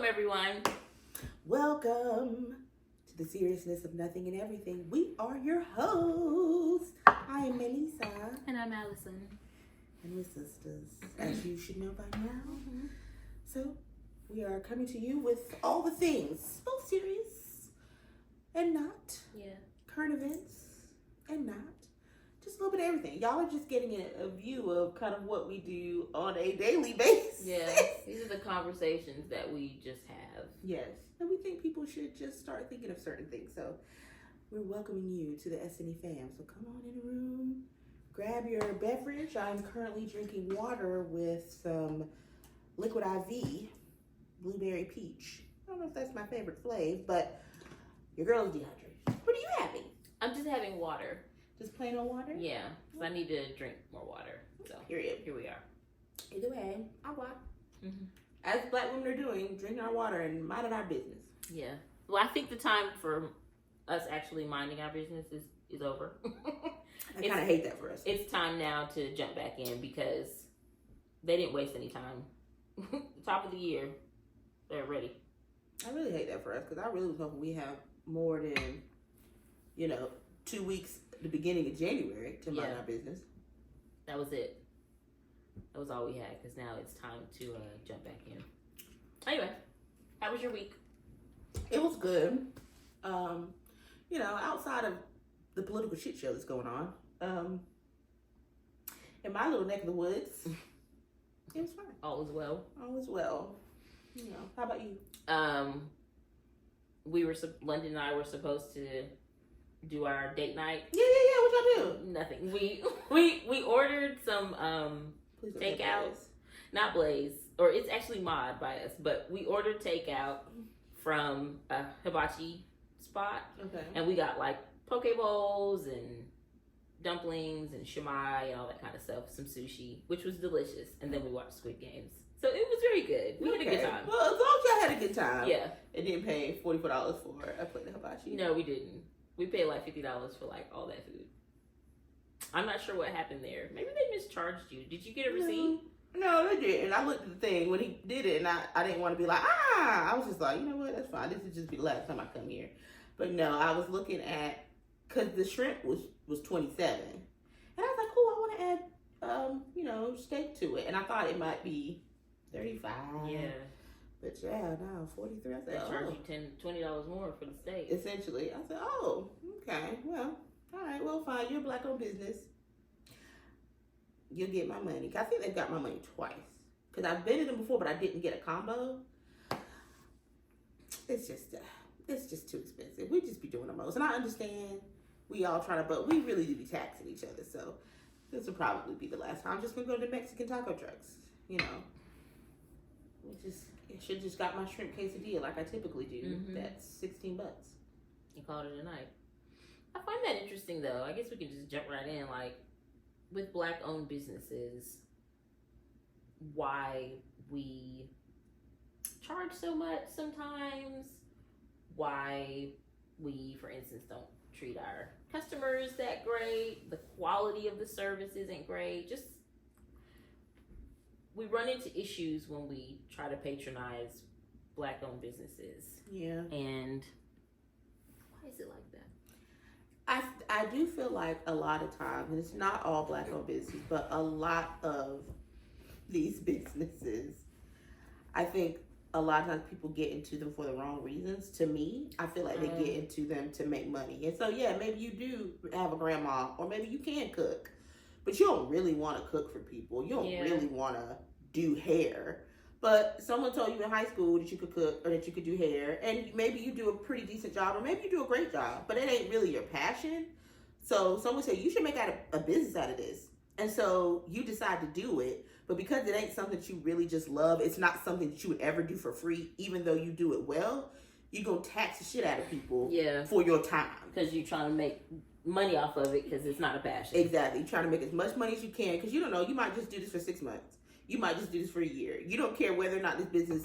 everyone. Welcome to the seriousness of nothing and everything. We are your hosts. I am Melissa. And I'm Allison. And we're sisters, as you should know by now. So, we are coming to you with all the things. Both serious and not. Yeah. Current events and not. Just a little bit of everything. Y'all are just getting a view of kind of what we do on a daily basis. Yeah. These are the conversations that we just have. Yes. And we think people should just start thinking of certain things. So we're welcoming you to the S&E fam. So come on in the room. Grab your beverage. I'm currently drinking water with some Liquid IV, blueberry peach. I don't know if that's my favorite flavor, but your girl's dehydrated. What are you having? I'm just having water. Just plain old water? Yeah. Because I need to drink more water. So Period. here we are. Either way, agua. Mm-hmm. As black women are doing, drinking our water and minding our business. Yeah. Well, I think the time for us actually minding our business is over. I kind of hate that for us. It's time now to jump back in because they didn't waste any time. Top of the year, they're ready. I really hate that for us because I really was hoping we have more than, 2 weeks at the beginning of January to mind our business. That was it. That was all we had because now it's time to jump back in. Anyway, how was your week? It was good. Outside of the political shit show that's going on, in my little neck of the woods, it was fine. All is well. All is well. How about you? London and I were supposed to do our date night. Yeah. What y'all do? Nothing. We ordered some takeout. Not Blaze, or it's actually Mod by us, but we ordered takeout from a hibachi spot. Okay. And we got like poke bowls and dumplings and shumai and all that kind of stuff, some sushi, which was delicious. And then we watched Squid Games. So it was very good. We had a good time. Well, as long as y'all had a good time. Yeah. And didn't pay $44 for a plate of hibachi. No, we didn't. We paid like $50 for like all that food. I'm not sure what happened there. Maybe they mischarged you. Did you get a receipt? No, they didn't. I looked at the thing when he did it, and I didn't want to be like, I was just like, you know what, that's fine. This will just be the last time I come here. But no, I was looking at, because the shrimp was $27. And I was like, cool, I want to add, steak to it. And I thought it might be $35. Yeah. But yeah, no, $43. I said, They charge you $20 more for the steak. Essentially. I said, oh, okay, well, all right, well, fine. You're a black-owned business. You'll get my money. I think they've got my money twice. Because I've been to them before, but I didn't get a combo. It's just too expensive. We just be doing the most. And I understand we all trying to, but we really do be taxing each other. So this will probably be the last time. I'm just going to go to the Mexican taco trucks. Should just got my shrimp quesadilla like I typically do. Mm-hmm. That's $16. You called it a night. I find that interesting, though. I guess we can just jump right in. Like, with black-owned businesses, why we charge so much sometimes, why we, for instance, don't treat our customers that great, the quality of the service isn't great. Just, we run into issues when we try to patronize black-owned businesses. Yeah. And why is it like that? I do feel like a lot of times, and it's not all black-owned businesses, but a lot of these businesses, I think a lot of times people get into them for the wrong reasons. To me, I feel like they get into them to make money. And so, yeah, maybe you do have a grandma, or maybe you can cook, but you don't really want to cook for people. You don't really want to do hair. But someone told you in high school that you could cook or that you could do hair, and maybe you do a pretty decent job, or maybe you do a great job, but it ain't really your passion. So someone said, you should make a business out of this. And so you decide to do it, but because it ain't something that you really just love, it's not something that you would ever do for free, even though you do it well, you're going to tax the shit out of people for your time. Because you're trying to make money off of it because it's not a passion. Exactly. You're trying to make as much money as you can because you don't know, you might just do this for 6 months. You might just do this for a year. You don't care whether or not this business,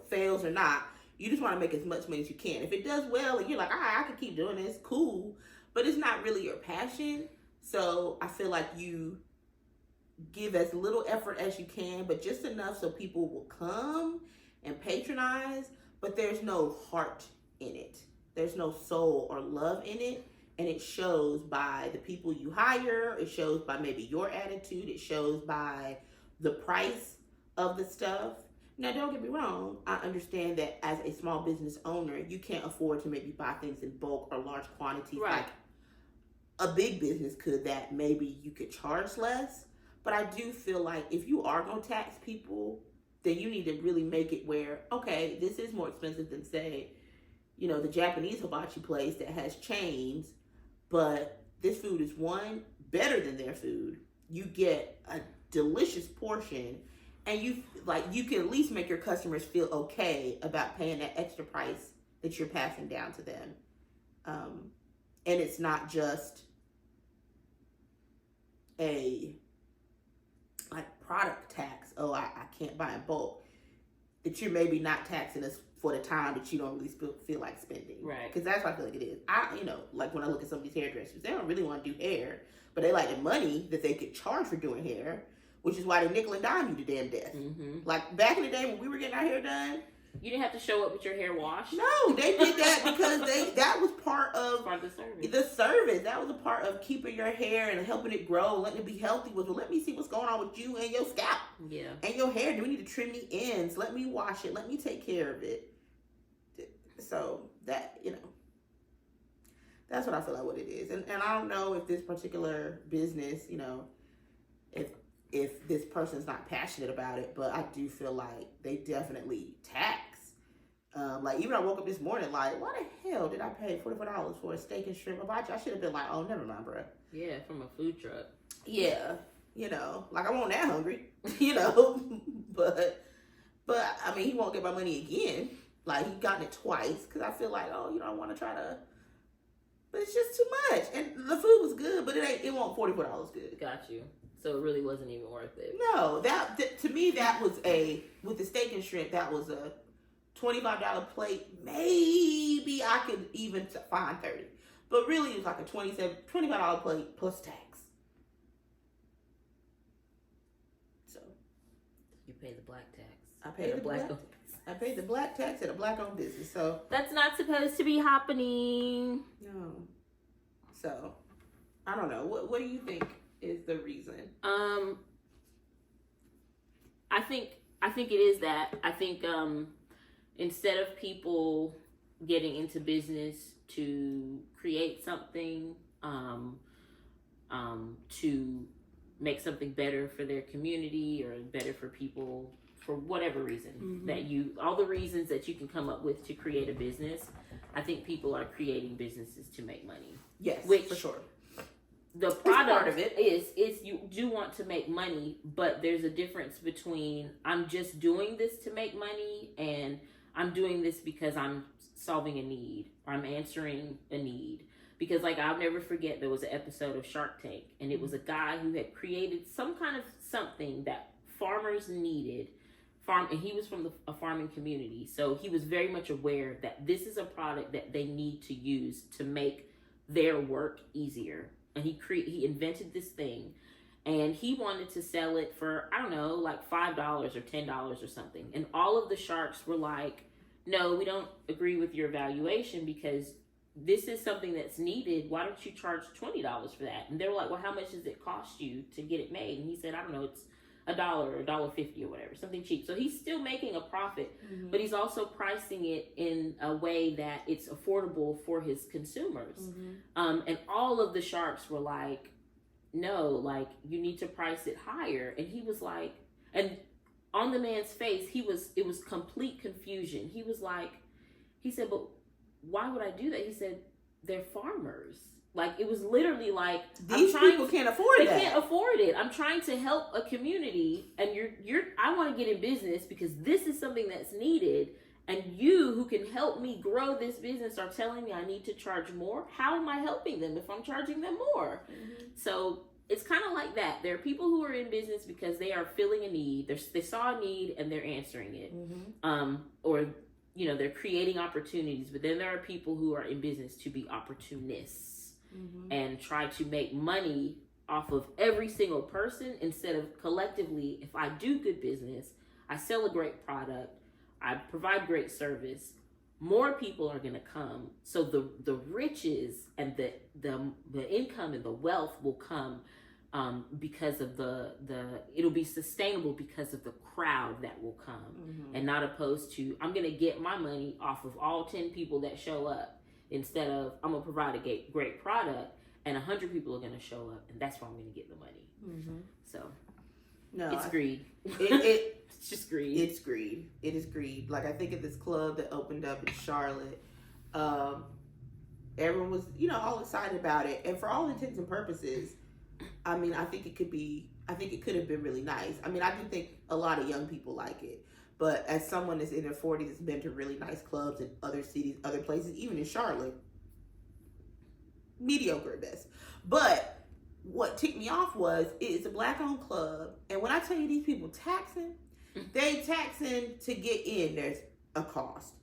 fails or not. You just want to make as much money as you can. If it does well and you're like, all right, I can keep doing this, cool. But it's not really your passion. So I feel like you give as little effort as you can, but just enough so people will come and patronize patronized, but there's no heart in it. There's no soul or love in it. And it shows by the people you hire. It shows by maybe your attitude. It shows by the price of the stuff. Now, don't get me wrong. I understand that as a small business owner, you can't afford to maybe buy things in bulk or large quantities. Right. Like a big business could, that maybe you could charge less. But I do feel like if you are going to tax people, then you need to really make it where, okay, this is more expensive than, say, you know, the Japanese hibachi place that has chains, but this food is, one, better than their food. You get a delicious portion, and you can at least make your customers feel okay about paying that extra price that you're passing down to them. And it's not just a product tax. Oh, I can't buy in bulk. That you're maybe not taxing us for the time that you don't really feel like spending. Right. Because that's what I feel like it is. Like when I look at some of these hairdressers, they don't really want to do hair, but they like the money that they could charge for doing hair, which is why they nickel and dime you to damn death. Mm-hmm. Like back in the day when we were getting our hair done, you didn't have to show up with your hair washed. No, they did that because that was part of the service. The service. That was a part of keeping your hair and helping it grow, letting it be healthy. Was, well, let me see what's going on with you and your scalp. Yeah. And your hair. Do we need to trim the ends? Let me wash it. Let me take care of it. So that, that's what I feel like what it is. And I don't know if this particular business, if this person's not passionate about it, but I do feel like they definitely tax. Even I woke up this morning like, why the hell did I pay $44 for a steak and shrimp hibachi? I should have been like, oh, never mind, bro. Yeah, from a food truck. Yeah, I wasn't that hungry, but I mean, he won't get my money again. Like, he gotten it twice because I feel like, oh, I want to try to, but it's just too much. And the food was good, but it won't $44 good. Got you. So it really wasn't even worth it. No, to me, that was with the steak and shrimp, that was a $25 plate. Maybe I could even find $30. But really, it was like a $25 plate plus tax. So. You pay the black tax. I paid the black tax at a black-owned business. So. That's not supposed to be happening. No. So, I don't know. What do you think is the reason? I think it is that. I think instead of people getting into business to create something, to make something better for their community or better for people for whatever reason, mm-hmm. All the reasons that you can come up with to create a business, I think people are creating businesses to make money. Yes, which for sure. The product of it is you do want to make money, but there's a difference between I'm just doing this to make money and I'm doing this because I'm solving a need or I'm answering a need. Because I'll never forget, there was an episode of Shark Tank, and it was a guy who had created some kind of something that farmers needed. And he was from a farming community, so he was very much aware that this is a product that they need to use to make their work easier. And he invented this thing, and he wanted to sell it for, I don't know, like $5 or $10 or something. And all of the sharks were like, no, we don't agree with your valuation because this is something that's needed. Why don't you charge $20 for that? And they were like, well, how much does it cost you to get it made? And he said, I don't know, it's $1 or $1.50 or whatever, something cheap. So he's still making a profit, mm-hmm. but he's also pricing it in a way that it's affordable for his consumers. Mm-hmm. And all of the sharks were like, no, you need to price it higher. And he was like, and on the man's face, it was complete confusion. He was like, he said, but why would I do that? He said, they're farmers. It was literally like, these people can't afford that. They can't afford it. I'm trying to help a community, and I want to get in business because this is something that's needed, and you who can help me grow this business are telling me I need to charge more. How am I helping them if I'm charging them more? Mm-hmm. So it's kind of like that. There are people who are in business because they are filling a need. They saw a need and they're answering it. Mm-hmm. Or they're creating opportunities, but then there are people who are in business to be opportunists. Mm-hmm. And try to make money off of every single person instead of collectively, if I do good business, I sell a great product, I provide great service, more people are going to come. So the riches and the income and the wealth will come because of it'll be sustainable because of the crowd that will come, and not opposed to I'm going to get my money off of all 10 people that show up, instead of I'm going to provide a great product and 100 people are going to show up, and that's where I'm going to get the money. So no, it's greed. It's just greed. It's greed. It is greed. Like, I think at this club that opened up in Charlotte, everyone was, all excited about it. And for all intents and purposes, I mean, I think it could have been really nice. I mean, I do think a lot of young people like it. But as someone that's in their 40s that's been to really nice clubs in other cities, other places, even in Charlotte, mediocre at best. But what ticked me off was it's a black-owned club. And when I tell you these people taxing, they taxing to get in. There's a cost.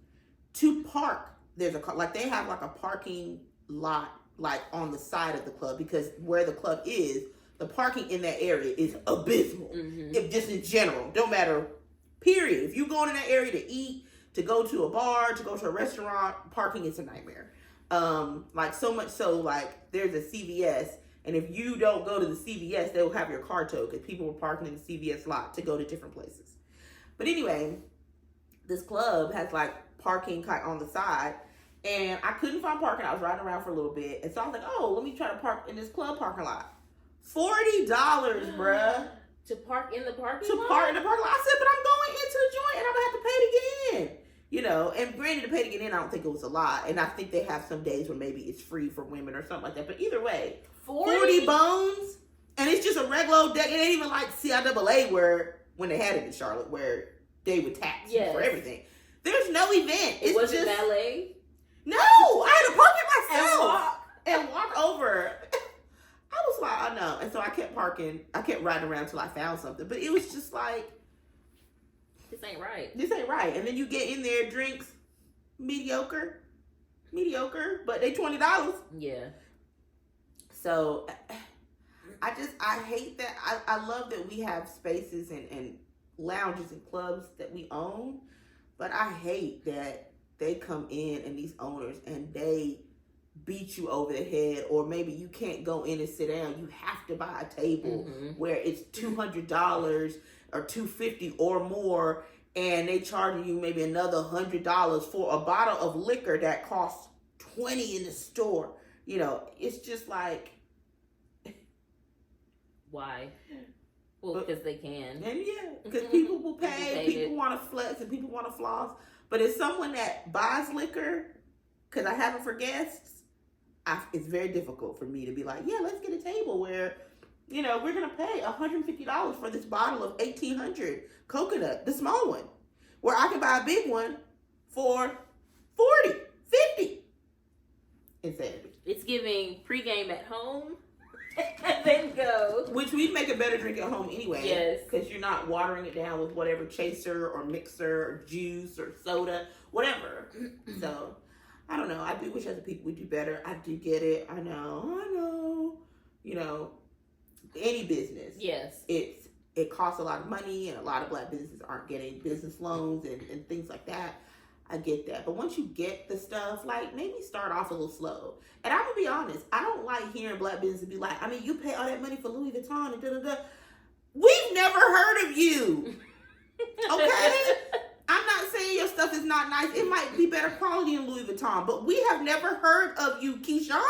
To park, there's a cost. Like, they have like a parking lot like on the side of the club, because where the club is, the parking in that area is abysmal. If just in general, don't matter, period. If you're going in that area to eat, to go to a bar, to go to a restaurant, parking is a nightmare. Like, so much so, like, there's a CVS, and if you don't go to the CVS, they'll have your car towed, because people were parking in the CVS lot to go to different places. But anyway, this club has like parking on the side, and I couldn't find parking. I was riding around for a little bit, and so I was like, oh, let me try to park in this club parking lot. $40, bruh. To park in the parking lot? To park in the parking lot. I said, but I'm going into the joint, and I'm going to have to pay to get in. And granted, to pay to get in, I don't think it was a lot. And I think they have some days where maybe it's free for women or something like that. But either way, 40 bones, and it's just a regular deck. It ain't even like CIAA where, when they had it in Charlotte, where they would tax you for everything. There's no event. It wasn't valet? No, I had to park it myself. And walk over. I was like, I know. And so I kept parking. I kept riding around until I found something. But it was just like, this ain't right. This ain't right. And then you get in there, drinks, mediocre, but they $20. Yeah. So I hate that. I love that we have spaces and lounges and clubs that we own, but I hate that they come in and these owners and they beat you over the head, or maybe you can't go in and sit down. You have to buy a table where it's $200 or $250 or more, and they charging you maybe another $100 for a bottle of liquor that costs $20 in the store. It's just like, why? Well, because they can. And because people will pay, people want to flex, and people want to floss. But as someone that buys liquor, because I have it for guests, it's very difficult for me to be like, let's get a table where, we're going to pay $150 for this bottle of 1800 coconut, the small one, where I can buy a big one for $40, $50. Insanity. It's giving pregame at home and then go. Which we make a better drink at home anyway. Yes. Because you're not watering it down with whatever chaser or mixer or juice or soda, whatever. So, I don't know. I do wish other people would do better. I do get it. I know. Any business. Yes. It costs a lot of money, and a lot of black businesses aren't getting business loans and things like that. I get that. But once you get the stuff, like, maybe start off a little slow. And I'm going to be honest, I don't like hearing black businesses be like, I mean, you pay all that money for Louis Vuitton and da-da-da. We've never heard of you. Okay? I'm not saying your stuff is not nice. It might be better quality than Louis Vuitton, but we have never heard of you, Keyshawn,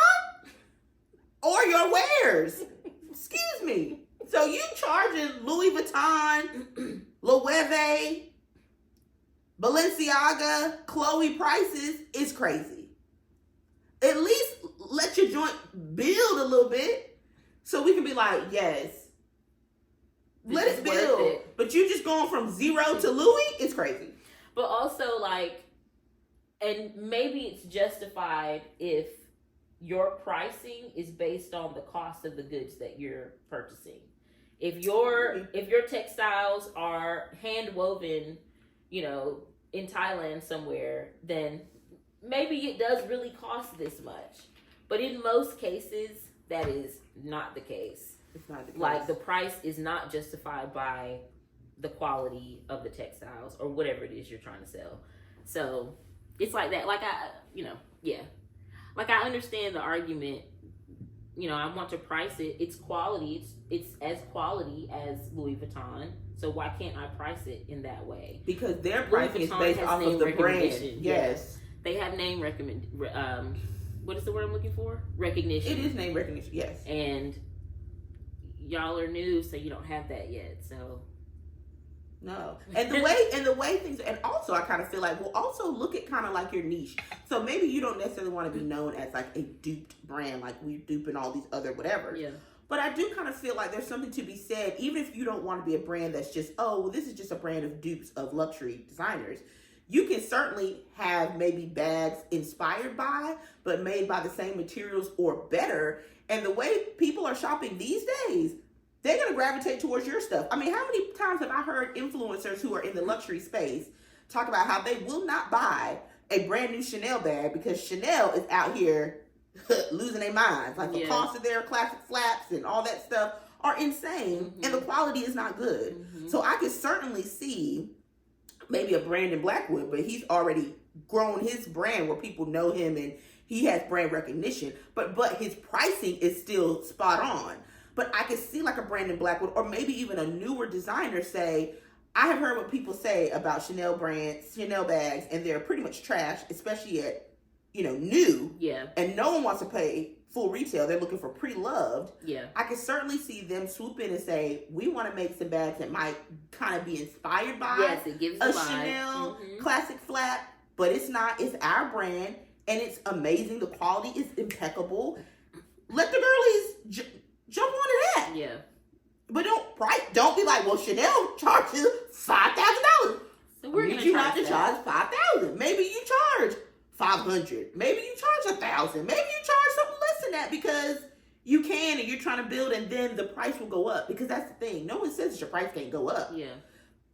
or your wares. Excuse me. So you charging Louis Vuitton, Loewe, Balenciaga, Chloe prices is crazy. At least let your joint build a little bit so we can be like, yes, let us build. But you just going from zero to Louis, it's crazy. But also, like, and maybe it's justified if your pricing is based on the cost of the goods that you're purchasing. If your textiles are hand woven, in Thailand somewhere, then maybe it does really cost this much. But in most cases, that is not the case. It's not the case. Like, the price is not justified by the quality of the textiles or whatever it is you're trying to sell. So it's like that. Like like I understand the argument. I want to price it. It's quality. It's as quality as Louis Vuitton. So why can't I price it in that way? Because their pricing is based off of the brand. Yes. They have name what is the word I'm looking for? Recognition. It is name recognition, yes. And y'all are new, so you don't have that yet. So no. And the way things, and also I kind of feel like, well, also look at kind of like your niche. So maybe you don't necessarily want to be known as like a duped brand, like we're duping all these other whatever. Yeah. But I do kind of feel like there's something to be said, even if you don't want to be a brand that's just, oh, well, this is just a brand of dupes of luxury designers. You can certainly have maybe bags inspired by, but made by the same materials or better. And the way people are shopping these days, they're going to gravitate towards your stuff. I mean, how many times have I heard influencers who are in the luxury space talk about how they will not buy a brand new Chanel bag because Chanel is out here losing their minds. Like the cost of their classic flaps and all that stuff are insane, and the quality is not good. So I could certainly see maybe a Brandon Blackwood, but he's already grown his brand where people know him and he has brand recognition, but his pricing is still spot on. But I could see like a Brandon Blackwood or maybe even a newer designer say, I have heard what people say about Chanel bags, and they're pretty much trash, especially at, new. Yeah. And no one wants to pay full retail. They're looking for pre-loved. Yeah. I could certainly see them swoop in and say, we want to make some bags that might kind of be inspired by it gives a Chanel classic flap, but it's not. It's our brand, and it's amazing. The quality is impeccable. Let the girlies jump onto that. Yeah. But don't be like, well, Chanel charges $5,000. So we're going to charge $5,000. Maybe you charge $500. Maybe you charge $1,000. Maybe you charge something less than that because you can and you're trying to build, and then the price will go up, because that's the thing. No one says that your price can't go up. Yeah.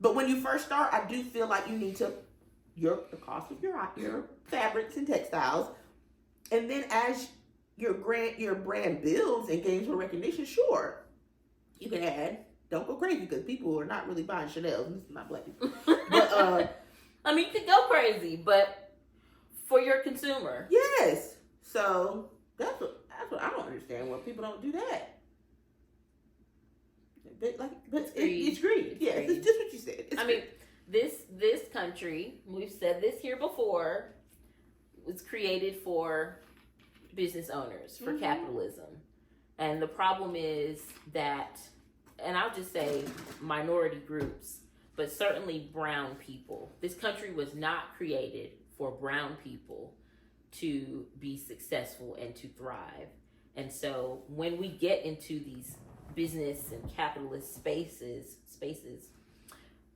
But when you first start, I do feel like you need to the cost of your fabrics and textiles, and then as your brand builds and gains more recognition, sure, you can add. Don't go crazy, because people are not really buying Chanel. This is not black people. But I mean, you could go crazy, but for your consumer. Yes. So that's what I don't understand. Why people don't do that. But it's greed. Yeah, it's just what you said. I mean, this country, we've said this here before, was created for business owners, for capitalism. And the problem is that, and I'll just say minority groups, but certainly brown people. This country was not created for brown people to be successful and to thrive. And so when we get into these business and capitalist spaces,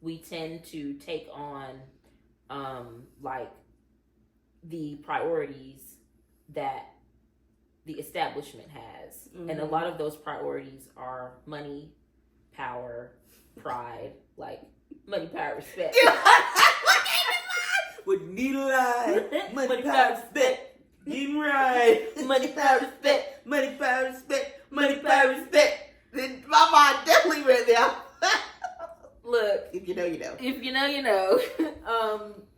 we tend to take on like the priorities that the establishment has. And a lot of those priorities are money, power, pride, like money, power, respect. With needle eye, money, power, respect. Getting right. Money, power, respect. Money, power, respect. Money, power, respect. Then my mind definitely went there. Look, if you know, you know. If you know, you know.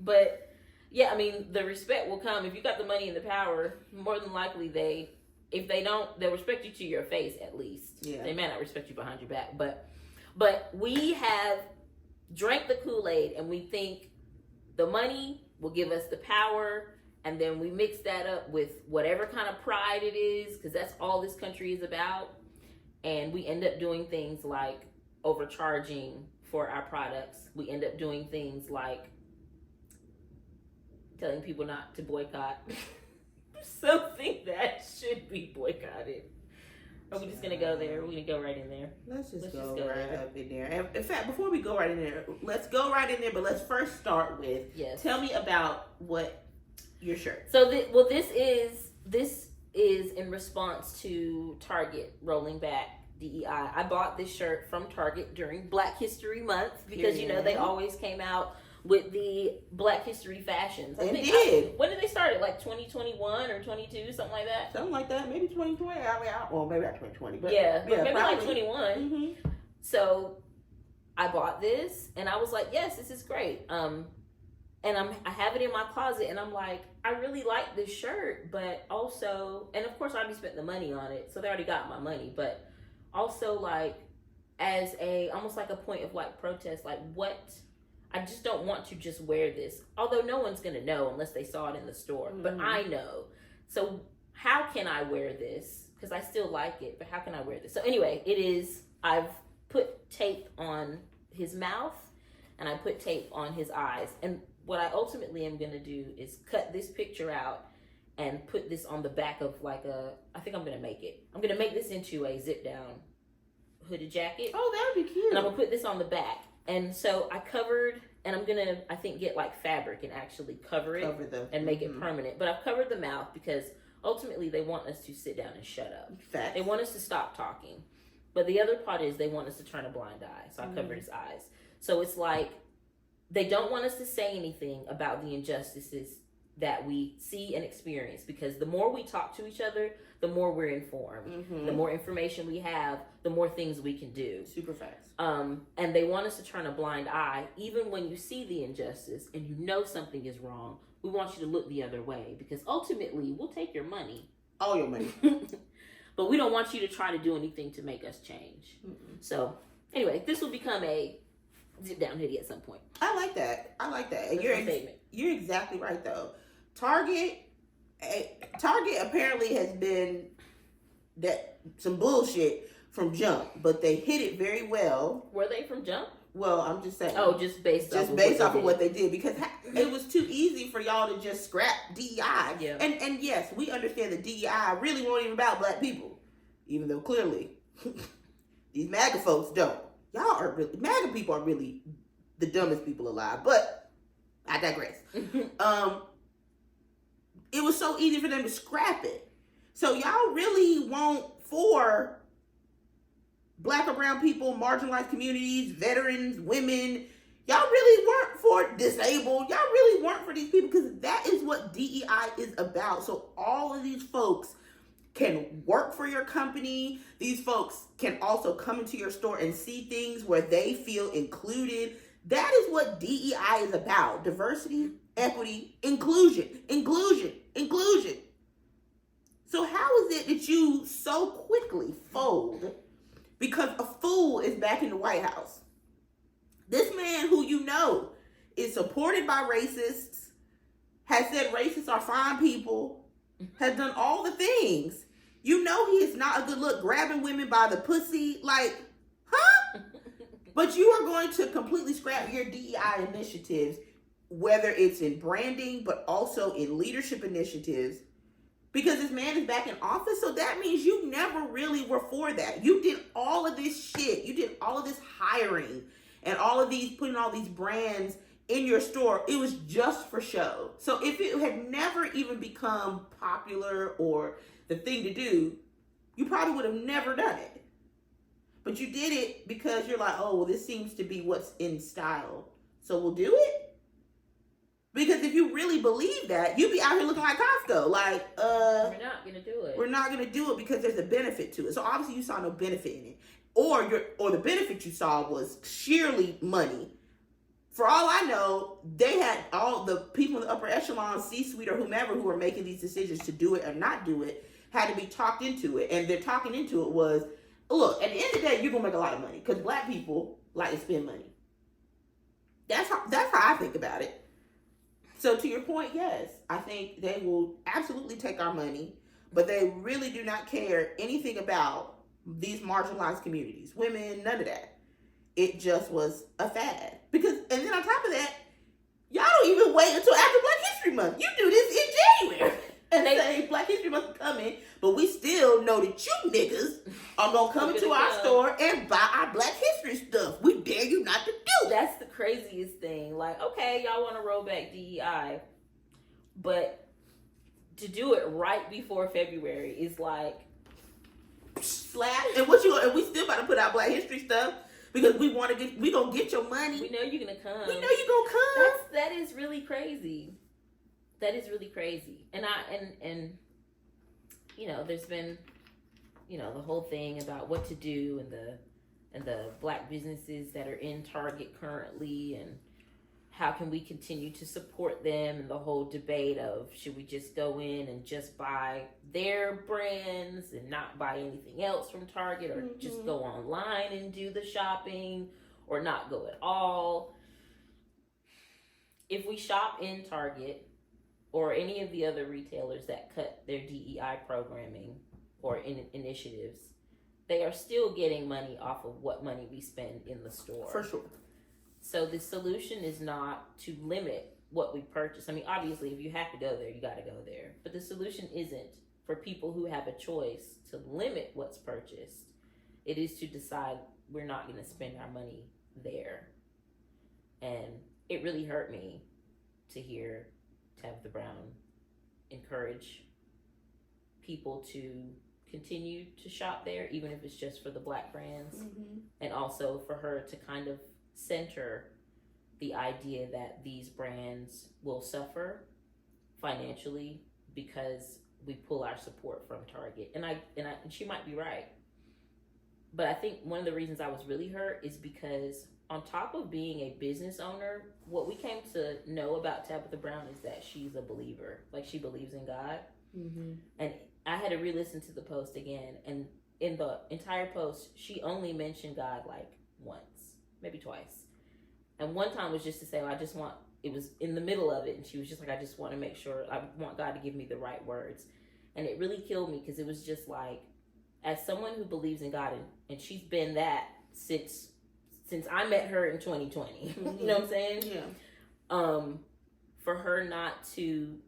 But yeah, I mean, the respect will come if you got the money and the power. More than likely, if they don't, they'll respect you to your face at least. Yeah. They may not respect you behind your back, but we have drank the Kool-Aid and we think the money will give us the power, and then we mix that up with whatever kind of pride it is, because that's all this country is about. And we end up doing things like overcharging for our products. We end up doing things like telling people not to boycott something that should be boycotted. Are we just going to go there? We're going to go right in there. Let's just go right up in there. And in fact, before we go right in there, let's go right in there, but let's first start with, tell me about what your shirt. So, this is in response to Target rolling back DEI. I bought this shirt from Target during Black History Month because, they always came out with the Black History fashions. When did they start it? Like 2021 or 22, something like that? Something like that. Maybe 2020. Well, maybe not 2020. But maybe like 21. Mm-hmm. So I bought this and I was like, yes, this is great. And I have it in my closet and I'm like, I really like this shirt, but also, and of course I already spent the money on it, so they already got my money, but also like as a, almost like a point of like protest, like what, I just don't want to just wear this. Although no one's going to know unless they saw it in the store, but I know. So how can I wear this? Because I still like it, but how can I wear this? So anyway, it is, I've put tape on his mouth and I put tape on his eyes. And what I ultimately am going to do is cut this picture out and put this on the back of like a, I think I'm going to make it. I'm going to make this into a zip down hooded jacket. Oh, that would be cute. And I'm going to put this on the back. And so I covered, and I'm going to, I think, get like fabric and actually cover it and make it permanent. But I've covered the mouth because ultimately they want us to sit down and shut up. Facts. They want us to stop talking. But the other part is they want us to turn a blind eye. So I covered his eyes. So it's like they don't want us to say anything about the injustices that we see and experience, because the more we talk to each other, the more we're informed. The more information we have, the more things we can do. Super fast. And they want us to turn a blind eye, even when you see the injustice and you know something is wrong. We want you to look the other way, because ultimately we'll take your money. All your money. But we don't want you to try to do anything to make us change. So anyway, this will become a zip down hoodie at some point. I like that. And That's you're exactly right though. Target apparently has been that some bullshit from jump, but they hit it very well. Were they from jump? Well, I'm just saying. Oh, just based off of what they did, because it was too easy for y'all to just scrap DEI. Yeah. And yes, we understand that DEI really won't even about black people, even though clearly these MAGA folks don't. MAGA people are really the dumbest people alive, but I digress. It was so easy for them to scrap it. So y'all really want for black or brown people, marginalized communities, veterans, women. Y'all really weren't for disabled. Y'all really weren't for these people, because that is what DEI is about. So all of these folks can work for your company. These folks can also come into your store and see things where they feel included. That is what DEI is about. Diversity, equity, inclusion. So how is it that you so quickly fold because a fool is back in the White House? This man, who you know is supported by racists, has said racists are fine people, has done all the things. You know he is not a good look, grabbing women by the pussy, like, huh? But you are going to completely scrap your DEI initiatives, whether it's in branding, but also in leadership initiatives, because this man is back in office. So that means you never really were for that. You did all of this shit. You did all of this hiring and all of these, putting all these brands in your store. It was just for show. So if it had never even become popular or the thing to do, you probably would have never done it. But you did it because you're like, oh, well, this seems to be what's in style, so we'll do it. Because if you really believe that, you'd be out here looking like Costco. Like, we're not gonna do it. We're not gonna do it because there's a benefit to it. So obviously you saw no benefit in it. Or the benefit you saw was sheerly money. For all I know, they had all the people in the upper echelon, C-suite or whomever, who were making these decisions to do it or not do it, had to be talked into it. And their talking into it was, look, at the end of the day, you're gonna make a lot of money because black people like to spend money. That's how I think about it. So to your point, yes, I think they will absolutely take our money, but they really do not care anything about these marginalized communities, women, none of that. It just was a fad. Because, and then on top of that, y'all don't even wait until after Black History Month. You do this in January. And they say Black History Month is coming, but we still know that you niggas are going to come into our store and buy our Black History stuff. We dare you not to do it. That's the craziest thing. Like, okay, y'all want to roll back DEI, but to do it right before February is like slap. And and we still about to put out Black History stuff because we gonna get your money. We know you're gonna come. We know you're gonna come. That is really crazy. That is really crazy. And you know, there's been, you know, the whole thing about what to do and the Black businesses that are in Target currently, and how can we continue to support them, and the whole debate of should we just go in and just buy their brands and not buy anything else from Target, or just go online and do the shopping, or not go at all. If we shop in Target or any of the other retailers that cut their DEI programming or initiatives, they are still getting money off of what money we spend in the store. For sure. So the solution is not to limit what we purchase. I mean, obviously, if you have to go there, you got to go there. But the solution isn't for people who have a choice to limit what's purchased. It is to decide we're not going to spend our money there. And it really hurt me to hear Tabitha Brown encourage people to continue to shop there, even if it's just for the Black brands. And also for her to kind of center the idea that these brands will suffer financially because we pull our support from Target. And she might be right. But I think one of the reasons I was really hurt is because on top of being a business owner, what we came to know about Tabitha Brown is that she's a believer. Like, she believes in God. And I had to re-listen to the post again, and in the entire post, she only mentioned God like once, maybe twice. And one time was just to say, it was in the middle of it, and she was just like, I just want to make sure, I want God to give me the right words. And it really killed me, because it was just like, as someone who believes in God, and she's been that since I met her in 2020, you know what I'm saying? Yeah. For her not to,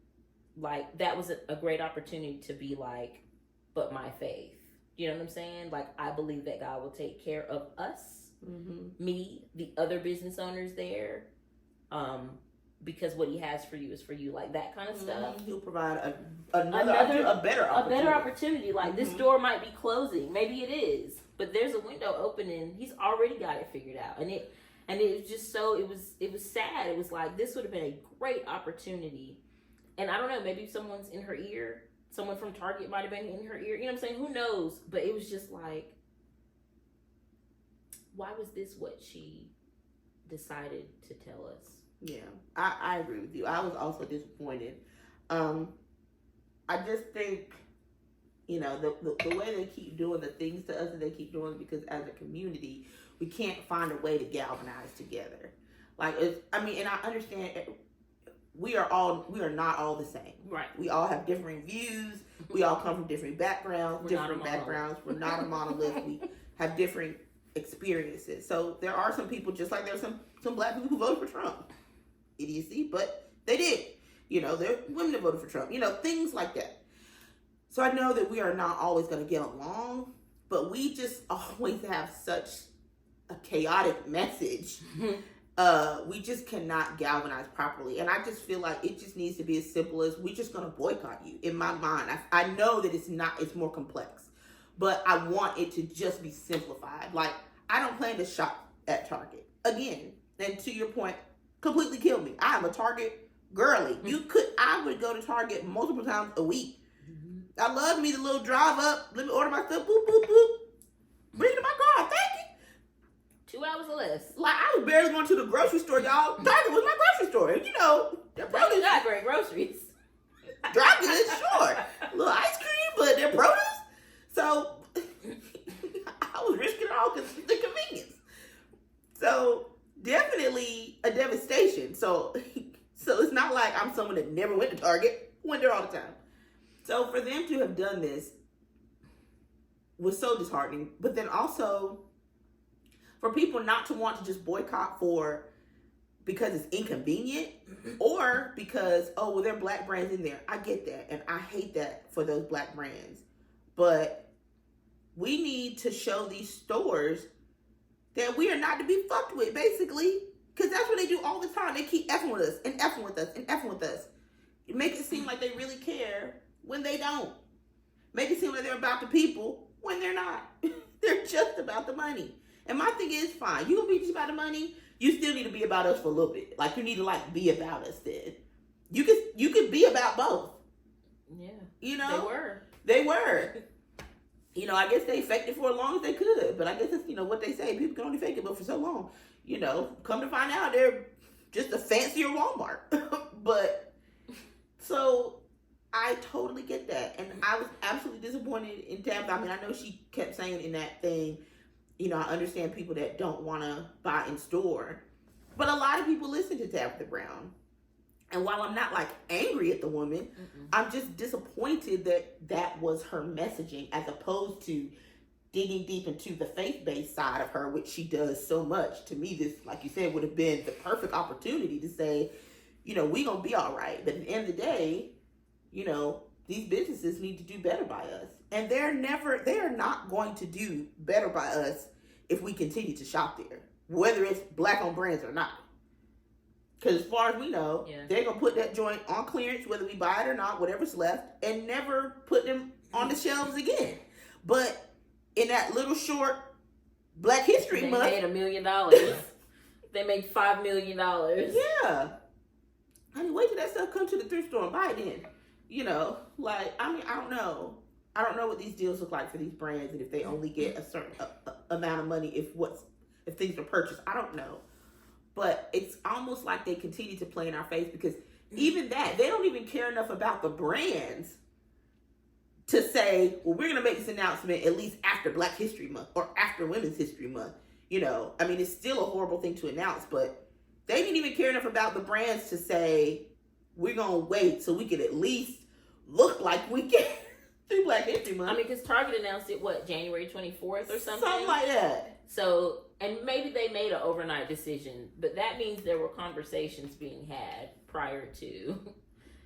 like, that was a great opportunity to be like, but my faith. You know what I'm saying? Like, I believe that God will take care of us, me, the other business owners there, because what he has for you is for you, like that kind of stuff. He'll provide a better opportunity. Like, this door might be closing, maybe it is, but there's a window opening. He's already got it figured out, and it was just so it was sad. It was like, this would have been a great opportunity, and I don't know, maybe someone's in her ear. Someone from Target might have been in her ear. You know what I'm saying? Who knows? But it was just like, why was this what she decided to tell us? Yeah, I agree with you. I was also disappointed. I just think, you know, the way they keep doing the things to us that they keep doing, because as a community, we can't find a way to galvanize together. Like, and I understand we are not all the same. Right. We all have different views. We all come from different backgrounds. We're not a monolith. We have different experiences. So there are some people, just like there's some Black people who voted for Trump. Idiocy, but they did. You know, there are women that voted for Trump. You know, things like that. So I know that we are not always going to get along, but we just always have such a chaotic message. We just cannot galvanize properly. And I just feel like it just needs to be as simple as, we're just going to boycott you. In my mind, I know that it's more complex, but I want it to just be simplified. Like, I don't plan to shop at Target again. And to your point, completely killed me. I am a Target girly. I would go to Target multiple times a week. I love me the little drive up, let me order my stuff, boop, boop, boop, bring it to my car, thank you. 2 hours or less. Like, I was barely going to the grocery store, y'all. Target was my grocery store. You know, their produce got great groceries. Dry goods, sure. A little ice cream, but their produce. So I was risking it all because the convenience. So definitely a devastation. So it's not like I'm someone that never went to Target. Went there all the time. So for them to have done this was so disheartening. But then also, for people not to want to just boycott because it's inconvenient, or because, oh, well, there are Black brands in there. I get that, and I hate that for those Black brands. But we need to show these stores that we are not to be fucked with, basically. Because that's what they do all the time. They keep effing with us, and effing with us, and effing with us. Make it seem like they really care when they don't. Make it seem like they're about the people when they're not. They're just about the money. And my thing is, fine, you gonna be just about the money, you still need to be about us for a little bit. Like, you need to, like, be about us then. You could be about both. Yeah. You know? They were. I guess they faked it for as long as they could. But I guess it's, what they say. People can only fake it but for so long. Come to find out, they're just a fancier Walmart. But, so, I totally get that. And I was absolutely disappointed in Tabitha. I mean, I know she kept saying in that thing, I understand people that don't want to buy in store. But a lot of people listen to Tabitha Brown. And while I'm not like angry at the woman, I'm just disappointed that was her messaging as opposed to digging deep into the faith-based side of her, which she does so much. To me, this, like you said, would have been the perfect opportunity to say, we gonna be all right. But at the end of the day, these businesses need to do better by us. And they are not going to do better by us if we continue to shop there, whether it's Black-owned brands or not. Because as far as we know, they're going to put that joint on clearance, whether we buy it or not, whatever's left, and never put them on the shelves again. But in that little short Black History Month... They made $1 million. They made $5 million. Yeah. I mean, wait till that stuff comes to the thrift store and buy it then. I don't know. I don't know what these deals look like for these brands and if they only get a certain amount of money if things are purchased. I don't know. But it's almost like they continue to play in our face because even that, they don't even care enough about the brands to say, well, we're going to make this announcement at least after Black History Month or after Women's History Month. I mean, it's still a horrible thing to announce, but they didn't even care enough about the brands to say, we're going to wait so we can at least look like we can through Black History Month. I mean, because Target announced it, January 24th or something? Something like that. So... And maybe they made an overnight decision, but that means there were conversations being had prior to,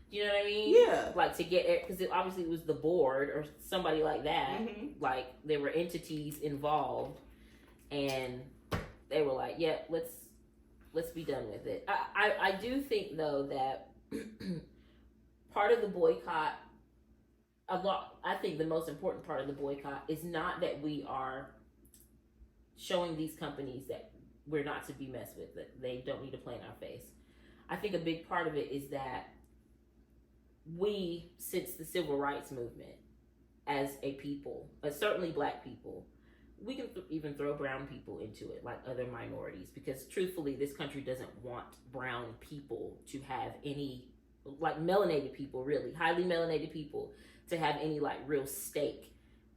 you know what I mean? Yeah. Like to get, because obviously it was the board or somebody like that. Like there were entities involved, and they were like, "Yeah, let's be done with it." I do think though that part of the boycott, I think the most important part of the boycott is not that we are showing these companies that we're not to be messed with, that they don't need to play in our face. I think a big part of it is that we, since the civil rights movement, as a people, certainly Black people, we can even throw brown people into it, like other minorities, because truthfully, this country doesn't want brown people to have any, like melanated people, really, highly melanated people, to have any like real stake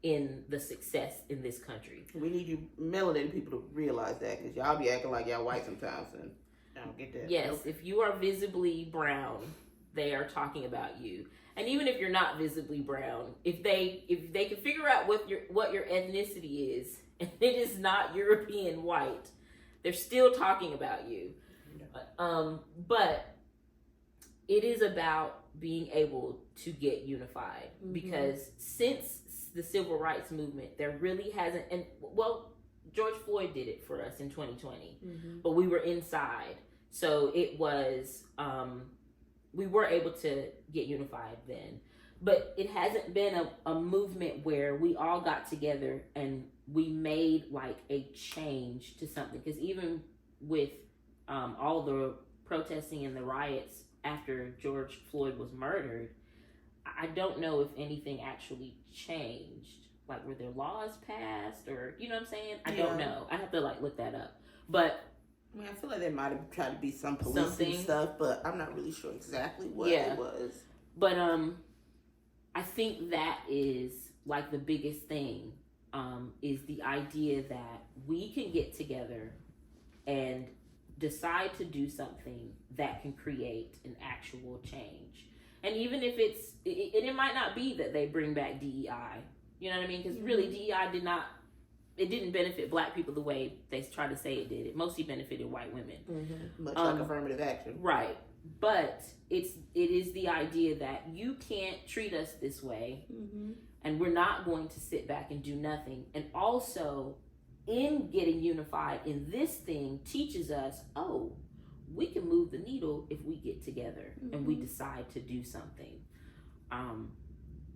in the success in this country. We need you melanated people to realize that, because y'all be acting like y'all white sometimes, and I don't get that. Yes, if you are visibly brown, they are talking about you. And even if you're not visibly brown, if they can figure out what your ethnicity is, and it is not European white, they're still talking about you. But it is about being able to get unified, because since the civil rights movement, there really hasn't, and well, George Floyd did it for us in 2020, but we were inside, so it was we were able to get unified then. But it hasn't been a movement where we all got together and we made like a change to something, because even with all the protesting and the riots after George Floyd was murdered, I don't know if anything actually changed. Like, were there laws passed, or, you know what I'm saying? I don't know. I have to like look that up. But I mean, I feel like there might have tried to be some policing stuff, but I'm not really sure exactly what it was. But I think that is like the biggest thing, is the idea that we can get together and decide to do something that can create an actual change. And even if it might not be that they bring back DEI, you know what I mean? Because really DEI didn't benefit Black people the way they try to say it did. It mostly benefited white women. Much like affirmative action. Right. But it is the idea that you can't treat us this way, and we're not going to sit back and do nothing. And also, in getting unified in this thing teaches us, we can move the needle if we get together and we decide to do something.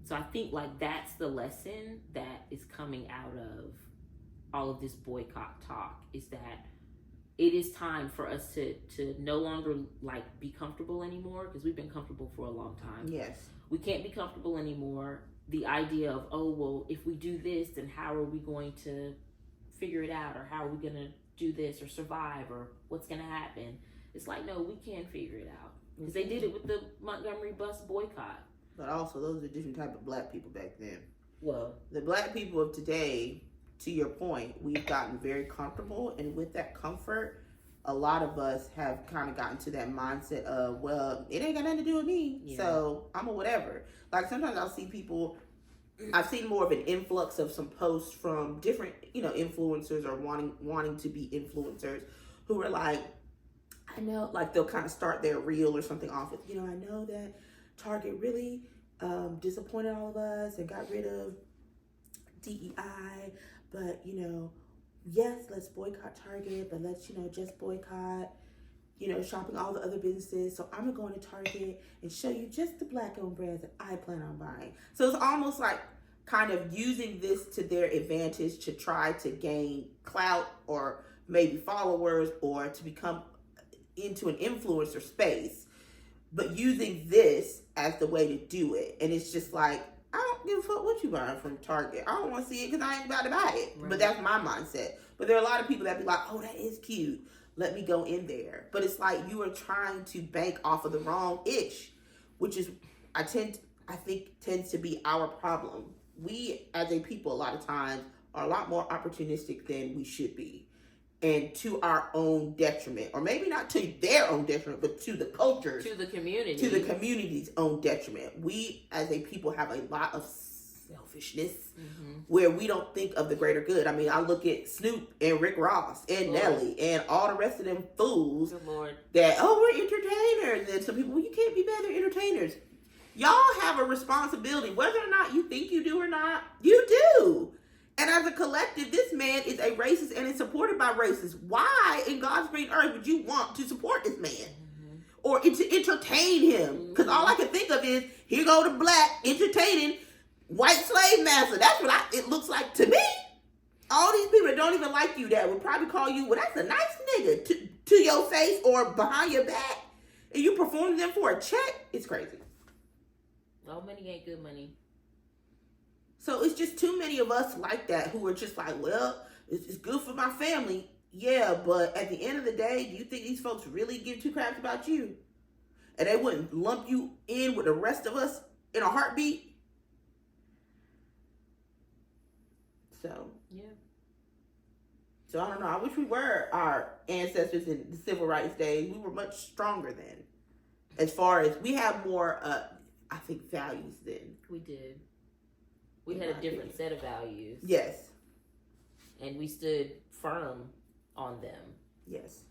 So I think like that's the lesson that is coming out of all of this boycott talk, is that it is time for us to no longer like be comfortable anymore, because we've been comfortable for a long time. Yes. We can't be comfortable anymore. The idea of, oh, well, if we do this, then how are we going to figure it out, or how are we going to do this or survive, or what's going to happen? It's like, no, we can figure it out, because they did it with the Montgomery bus boycott. But also, those are different type of black people back then. Well, the black people of today, to your point, we've gotten very comfortable, and with that comfort, a lot of us have kind of gotten to that mindset of, well, it ain't got nothing to do with me, so I'm a whatever. Like, sometimes I'll see people, I've seen more of an influx of some posts from different, influencers or wanting to be influencers, who are like, I know, like, they'll kind of start their reel or something off with, I know that Target really disappointed all of us and got rid of DEI, but yes, let's boycott Target, but let's just boycott shopping all the other businesses. So I'm gonna go into Target and show you just the black owned brands that I plan on buying. So it's almost like kind of using this to their advantage to try to gain clout or maybe followers, or to become into an influencer space, but using this as the way to do it. And it's just like, I don't give a fuck what you buying from Target. I don't want to see it because I ain't about to buy it. Right. But that's my mindset. But there are a lot of people that be like, oh, that is cute. Let me go in there. But it's like you are trying to bank off of the wrong itch, which is, I think tends to be our problem. We, as a people, a lot of times are a lot more opportunistic than we should be. And to our own detriment, or maybe not to their own detriment, but to the culture, to the community, to the community's own detriment. We, as a people, have a lot of selfishness, where we don't think of the greater good. I mean, I look at Snoop and Rick Ross and Nelly and all the rest of them fools that, we're entertainers. And some people, well, you can't be better entertainers. Y'all have a responsibility, whether or not you think you do or not, you do. And as a collective, this man is a racist and is supported by racists. Why in God's green earth would you want to support this man? Or to entertain him? Because all I can think of is, here go the black entertaining white slave master. That's what it looks like to me. All these people that don't even like you, that would probably call you, well, that's a nice nigga, to your face or behind your back, and you performing them for a check, it's crazy. All money ain't good money. So it's just too many of us like that, who are just like, well, it's good for my family. Yeah, but at the end of the day, do you think these folks really give two craps about you? And they wouldn't lump you in with the rest of us in a heartbeat? So, yeah. So I don't know. I wish we were our ancestors in the civil rights days. We were much stronger then. As far as, we have more, I think, values then. We did. We had a different set of values. Yes. And we stood firm on them. Yes.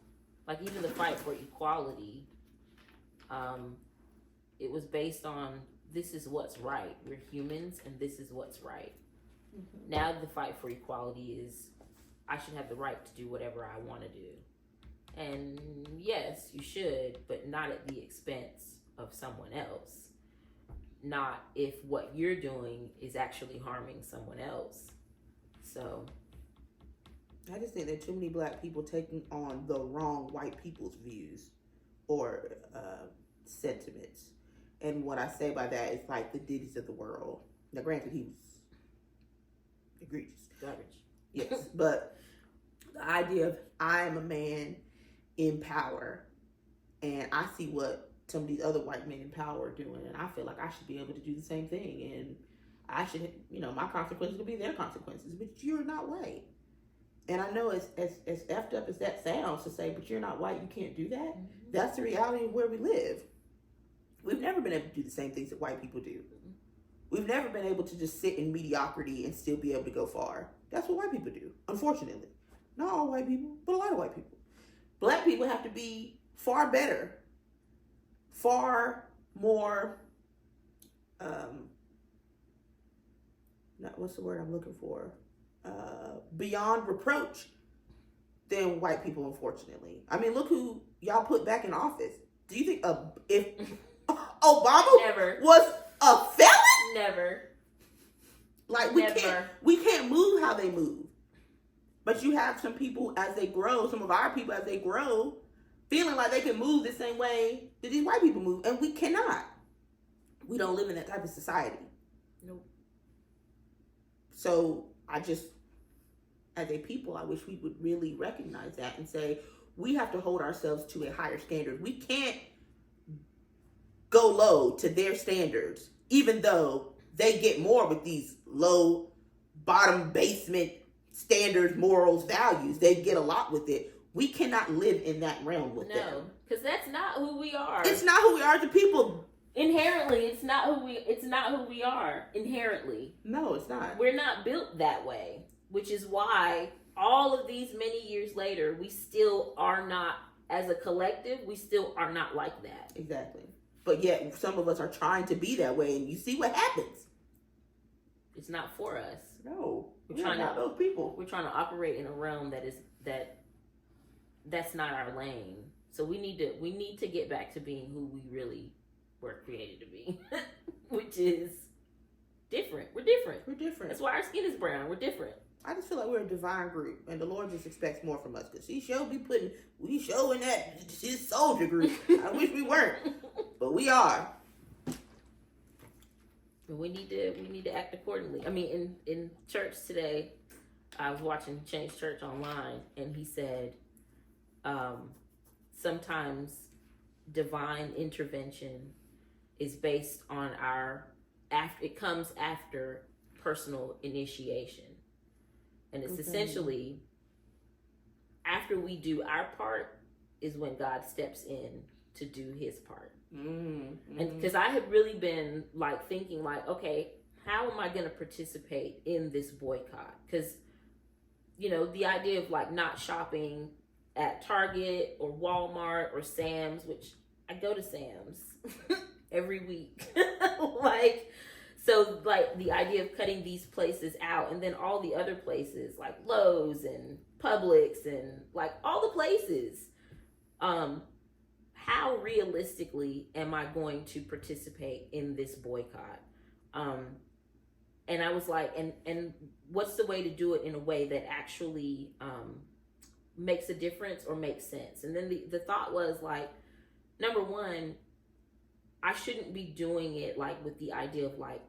Like, even the fight for equality, it was based on, this is what's right. We're humans, and this is what's right. Mm-hmm. Now the fight for equality is, I should have the right to do whatever I want to do. And yes, you should, but not at the expense of someone else. Not if what you're doing is actually harming someone else. So, I just think there are too many black people taking on the wrong white people's views or sentiments. And what I say by that is like the Diddy's of the world. Now, granted, he was egregious. Garbage. Yes, but the idea of, I am a man in power, and I see what some of these other white men in power are doing, and I feel like I should be able to do the same thing, and I should, my consequences will be their consequences, but you're not white. And I know as effed up as that sounds to say, but you're not white, you can't do that. Mm-hmm. That's the reality of where we live. We've never been able to do the same things that white people do. Mm-hmm. We've never been able to just sit in mediocrity and still be able to go far. That's what white people do, unfortunately. Not all white people, but a lot of white people. Black people have to be far better, far more, what's the word I'm looking for? Beyond reproach than white people, unfortunately. I mean, look who y'all put back in office. Do you think if Obama was a felon? Never. Like, we can't move how they move. But you have some people as they grow, some of our people as they grow, feeling like they can move the same way that these white people move. And we cannot. We don't live in that type of society. Nope. So I just, as a people, I wish we would really recognize that and say, we have to hold ourselves to a higher standard. We can't go low to their standards, even though they get more with these low, bottom basement standards, morals, values. They get a lot with it. We cannot live in that realm with them. No, because that's not who we are. It's not who we are. The people inherently, it's not who we are. Inherently, no, it's not. We're not built that way, which is why all of these many years later, we still are not, as a collective, we still are not like that. Exactly. But yet, some of us are trying to be that way, and you see what happens. It's not for us. No, we're trying not those people. We're trying to operate in a realm that's not our lane. So we need to get back to being who we really were created to be, which is different. We're different. We're different. That's why our skin is brown. We're different. I just feel like we're a divine group, and the Lord just expects more from us, because we showing that his soldier group. I wish we weren't, but we are. And we need to act accordingly. I mean, in church today, I was watching Change Church online, and he said, sometimes divine intervention is based on it comes after personal initiation. And it's essentially, after we do our part is when God steps in to do his part. Mm-hmm. And because I had really been like thinking like, okay, how am I going to participate in this boycott? Because, the idea of like not shopping at Target or Walmart or Sam's, which I go to Sam's every week. So the idea of cutting these places out, and then all the other places like Lowe's and Publix and like all the places, how realistically am I going to participate in this boycott? And I was like, and what's the way to do it in a way that actually makes a difference or makes sense? And then the thought was like, number one, I shouldn't be doing it like with the idea of like,